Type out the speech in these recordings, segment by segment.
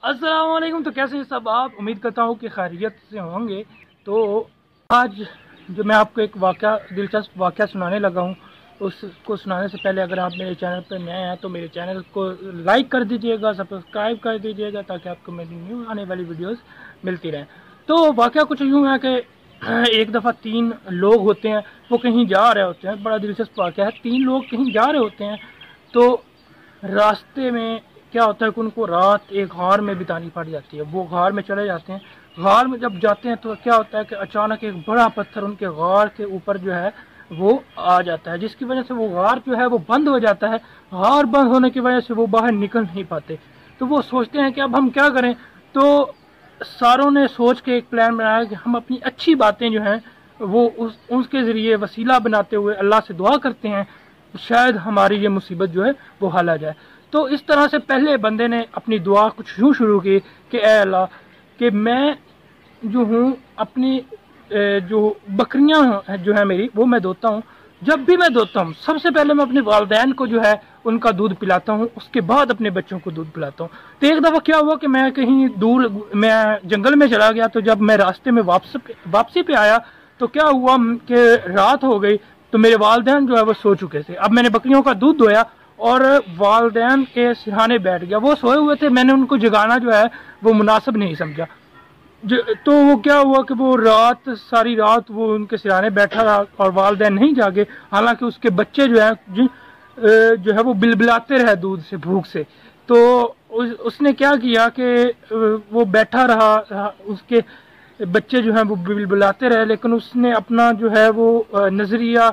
अस्सलाम वालेकुम। तो कैसे हैं सब आप? उम्मीद करता हूँ कि खैरियत से होंगे। तो आज जो मैं आपको एक दिलचस्प वाक़या सुनाने लगा हूँ, उसको सुनाने से पहले अगर आप मेरे चैनल पर नए हैं तो मेरे चैनल को लाइक कर दीजिएगा, सब्सक्राइब कर दीजिएगा, ताकि आपको मेरी न्यू आने वाली वीडियोस मिलती रहें। तो वाक़या कुछ यूँ है कि एक दफ़ा 3 लोग होते हैं, वो कहीं जा रहे होते हैं। बड़ा दिलचस्प वाक़या है। 3 लोग कहीं जा रहे होते हैं, तो रास्ते में क्या होता है कि उनको रात एक गार में बितानी पड़ जाती है। वो गार में चले जाते हैं। गार में जब जाते हैं तो क्या होता है कि अचानक एक बड़ा पत्थर उनके गार के ऊपर जो है वो आ जाता है, जिसकी वजह से वो गार जो है वो बंद हो जाता है। गार बंद होने की वजह से वो बाहर निकल नहीं पाते। तो वो सोचते हैं कि अब हम क्या करें। तो सारों ने सोच के एक प्लान बनाया कि हम अपनी अच्छी बातें जो हैं वो उसके ज़रिए वसीला बनाते हुए अल्लाह से दुआ करते हैं, शायद हमारी ये मुसीबत जो है वो हल आ जाए। तो इस तरह से पहले बंदे ने अपनी दुआ कुछ यूँ शुरू की कि ऐ अल्लाह, कि मैं जो हूँ अपनी जो बकरियाँ जो है मेरी, वो मैं धोता हूँ। जब भी मैं धोता हूँ सबसे पहले मैं अपने वालिदैन को जो है उनका दूध पिलाता हूँ, उसके बाद अपने बच्चों को दूध पिलाता हूँ। तो एक दफ़ा क्या हुआ कि मैं कहीं दूर मैं जंगल में चला गया। तो जब मैं रास्ते में वापसी पे आया तो क्या हुआ कि रात हो गई। तो मेरे वालिदैन जो है वो सो चुके थे। अब मैंने बकरियों का दूध धोया और वालिदैन के सिरहाने बैठ गया। वो सोए हुए थे, मैंने उनको जगाना जो है वो मुनासिब नहीं समझा। तो वो क्या हुआ कि वो सारी रात वो उनके सिरहाने बैठा रहा और वालिदैन नहीं जागे। हालांकि उसके बच्चे जो है वो बिलबिलाते रहे दूध से, भूख से। तो उसने क्या किया कि वो बैठा रहा, उसके बच्चे जो हैं वो बिलबिलाते रहे, लेकिन उसने अपना जो है वो नज़रिया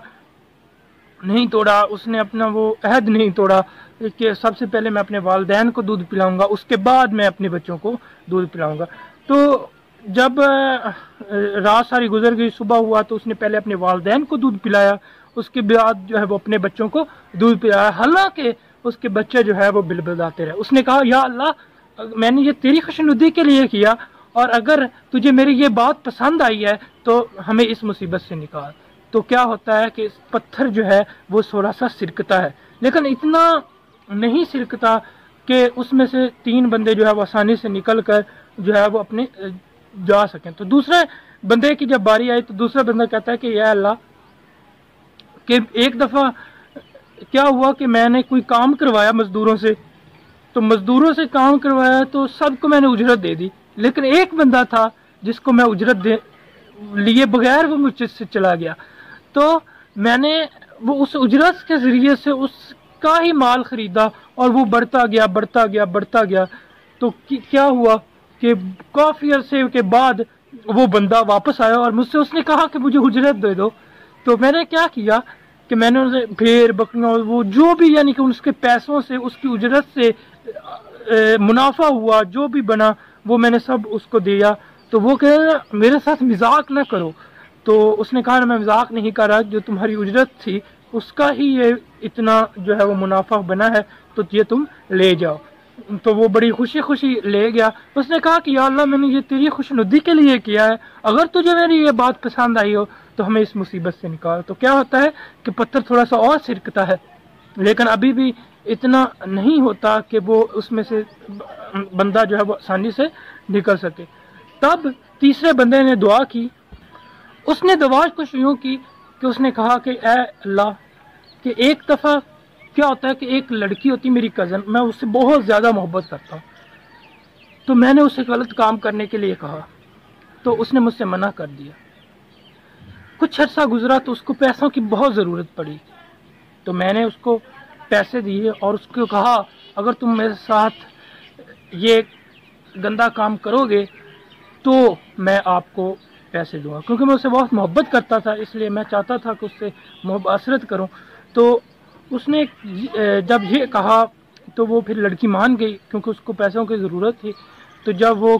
नहीं तोड़ा, उसने अपना वो अहद नहीं तोड़ा कि सबसे पहले मैं अपने वालिदैन को दूध पिलाऊंगा, उसके बाद मैं अपने बच्चों को दूध पिलाऊंगा। तो जब रात सारी गुजर गई, सुबह हुआ, तो उसने पहले अपने वालिदैन को दूध पिलाया, उसके बाद जो है वो अपने बच्चों को दूध पिलाया। हालांकि उसके बच्चे जो है वो बिलबिलाते रहे। उसने कहा, या अल्लाह, मैंने ये तेरी खुशनुदी के लिए किया, और अगर तुझे मेरी ये बात पसंद आई है तो हमें इस मुसीबत से निकाल। तो क्या होता है कि पत्थर जो है वो थोड़ा सा सिरकता है, लेकिन इतना नहीं सिरकता कि उसमें से 3 बंदे जो है वो आसानी से निकल कर जो है वो अपने जा सकें। तो दूसरे बंदे की जब बारी आई तो दूसरा बंदा कहता है कि या अल्लाह, कि एक दफ़ा क्या हुआ कि मैंने कोई काम करवाया मज़दूरों से। तो मज़दूरों से काम करवाया तो सबको मैंने उजरत दे दी, लेकिन एक बंदा था जिसको मैं उजरत लिए बगैर वो मुझसे चला गया। तो मैंने वो उस उजरत के ज़रिए से उसका ही माल ख़रीदा और वो बढ़ता गया बढ़ता गया बढ़ता गया। तो क्या हुआ कि काफ़ी अरसे के बाद वो बंदा वापस आया और मुझसे उसने कहा कि मुझे उजरत दे दो। तो मैंने क्या किया कि मैंने उसे भेड़ बकरियाँ वो जो भी, यानी कि उसके पैसों से, उसकी उजरत से मुनाफा हुआ, जो भी बना वो मैंने सब उसको दिया। तो वो कह रहा मेरे साथ मजाक ना करो। तो उसने कहा मैं मजाक नहीं कर रहा, जो तुम्हारी उजरत थी उसका ही ये इतना जो है वो मुनाफा बना है, तो ये तुम ले जाओ। तो वो बड़ी खुशी खुशी ले गया। उसने कहा कि या अल्लाह, मैंने ये तेरी खुशनुदी के लिए किया है, अगर तुझे मेरी ये बात पसंद आई हो तो हमें इस मुसीबत से निकाल। तो क्या होता है कि पत्थर थोड़ा सा और सिरकता है, लेकिन अभी भी इतना नहीं होता कि वो उसमें से बंदा जो है वो आसानी से निकल सके। तब तीसरे बंदे ने दुआ की। उसने दुआ कुछ यूँ की कि उसने कहा कि ऐ अल्लाह, कि एक दफ़ा क्या होता है कि एक लड़की होती मेरी कज़न, मैं उससे बहुत ज़्यादा मोहब्बत करता हूँ। तो मैंने उसे गलत काम करने के लिए कहा तो उसने मुझसे मना कर दिया। कुछ अर्सा गुजरा तो उसको पैसों की बहुत ज़रूरत पड़ी। तो मैंने उसको पैसे दिए और उसको कहा, अगर तुम मेरे साथ ये गंदा काम करोगे तो मैं आपको पैसे दूंगा, क्योंकि मैं उससे बहुत मोहब्बत करता था, इसलिए मैं चाहता था कि उससे मुबाशरत करूं। तो उसने जब ये कहा तो वो फिर लड़की मान गई, क्योंकि उसको पैसों की ज़रूरत थी। तो जब वो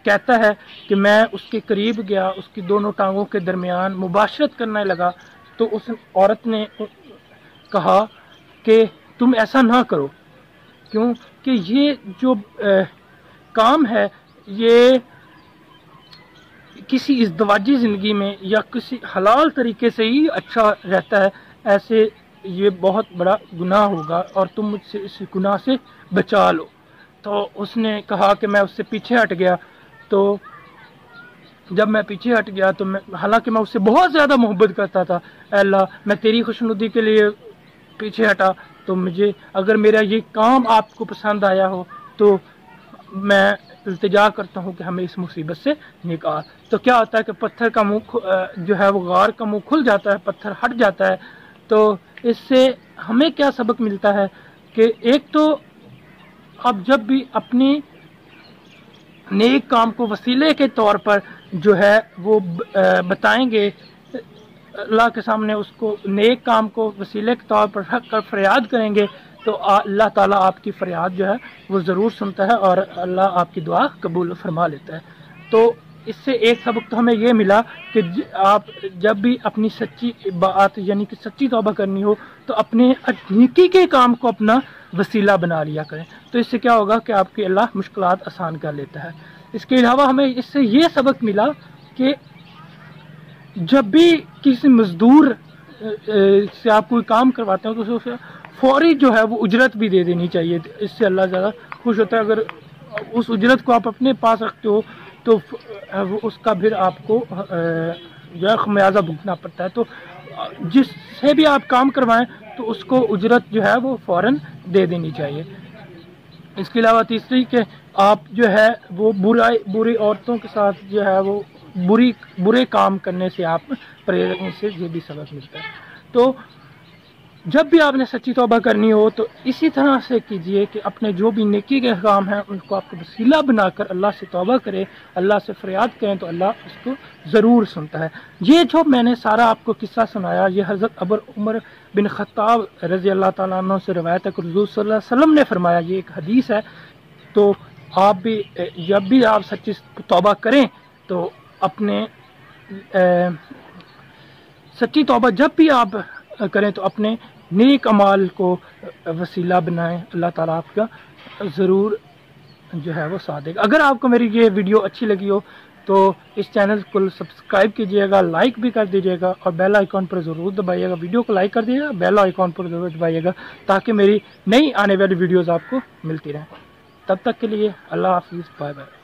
कहता है कि मैं उसके करीब गया, उसकी दोनों टांगों के दरमियान मुबाशरत करने लगा, तो उस औरत ने कहा कि तुम ऐसा ना करो, क्योंकि ये जो काम है ये किसी इज़्दवाजी ज़िंदगी में या किसी हलाल तरीके से ही अच्छा रहता है, ऐसे ये बहुत बड़ा गुनाह होगा और तुम मुझसे इस गुनाह से बचा लो। تو اس نے کہا کہ میں اس سے پیچھے ہٹ گیا. تو جب میں پیچھے ہٹ گیا تو حالانکہ میں اس سے بہت زیادہ محبت کرتا تھا, اے اللہ میں تیری خوشنودی کے لیے پیچھے ہٹا, تو مجھے اگر میرا یہ کام آپ کو پسند آیا ہو تو میں التجا کرتا ہوں کہ ہمیں اس مصیبت سے نکال. تو کیا ہوتا ہے کہ پتھر کا منہ جو ہے وہ غار کا منہ کھل جاتا ہے, پتھر ہٹ جاتا ہے. تو اس سے ہمیں کیا سبق ملتا ہے کہ ایک تو اب جب بھی اپنی نیک کام کو وسیلے کے طور پر جو ہے وہ بتائیں گے اللہ کے سامنے, اس کو نیک کام کو وسیلے کے طور پر رکھ کر فریاد کریں گے, تو اللہ تعالیٰ آپ کی فریاد جو ہے وہ ضرور سنتا ہے اور اللہ آپ کی دعا قبول فرما لیتا ہے. تو اس سے ایک سبق تو ہمیں یہ ملا کہ آپ جب بھی اپنی سچی بات یعنی کہ سچی توبہ کرنی ہو تو اپنے نیکی کے کام کو اپنا وسیلہ بنا لیا کریں, تو اس سے کیا ہوگا کہ آپ کی اللہ مشکلات آسان کر لیتا ہے. اس کے علاوہ ہمیں اس سے یہ سبق ملا کہ جب بھی کسی مزدور سے آپ کوئی کام کرواتے ہیں تو اسے فوری جو ہے وہ اجرت بھی دے دینی چاہیے. اس سے اللہ زیادہ خوش ہوتا ہے. اگر اس اجرت کو آپ اپنے پاس رکھتے ہو تو اس کا پھر آپ کو جو ہے خمیازہ بھگتنا پڑتا ہے. تو جس سے بھی آپ کام کروائیں تو اس کو اجرت جو ہے وہ فوراً دے دینی چاہیے. اس کے علاوہ تیسری کہ آپ جو ہے وہ بری عورتوں کے ساتھ جو ہے وہ برے کام کرنے سے آپ پرہیز سے یہ بھی سبق ملتا ہے. تو جب بھی آپ نے سچی توبہ کرنی ہو تو اسی طرح سے کیجئے کہ اپنے جو بھی نیکی کے کام ہیں ان کو آپ کو وسیلہ بنا کر اللہ سے توبہ کرے, اللہ سے فریاد کریں, تو اللہ اس کو ضرور سنتا ہے. یہ جو میں نے سارا آپ کو قصہ سنایا یہ حضرت عمر بن خطاب رضی اللہ تعالیٰ عنہ سے روایت ہے کہ حضور صلی اللہ علیہ وسلم نے فرمایا, یہ ایک حدیث ہے. تو آپ بھی جب بھی آپ سچی توبہ کریں تو اپنے سچی توبہ جب بھی آپ کریں تو اپنے نیک اعمال کو وسیلہ بنائیں, اللہ تعالیٰ آپ کا ضرور جو ہے وہ ساتھ دے گا. اگر آپ کو میری یہ ویڈیو اچھی لگی ہو تو اس چینل کو سبسکرائب کیجئے گا, لائک بھی کر دیجئے گا اور بیل آئیکن پر ضرور دبائیے گا. ویڈیو کو لائک کر دیجئے گا, بیل آئیکن پر ضرور دبائیے گا تاکہ میری نئی آنے والی ویڈیوز آپ کو ملتی رہیں. تب تک کے لیے اللہ حافظ, بائے بائے.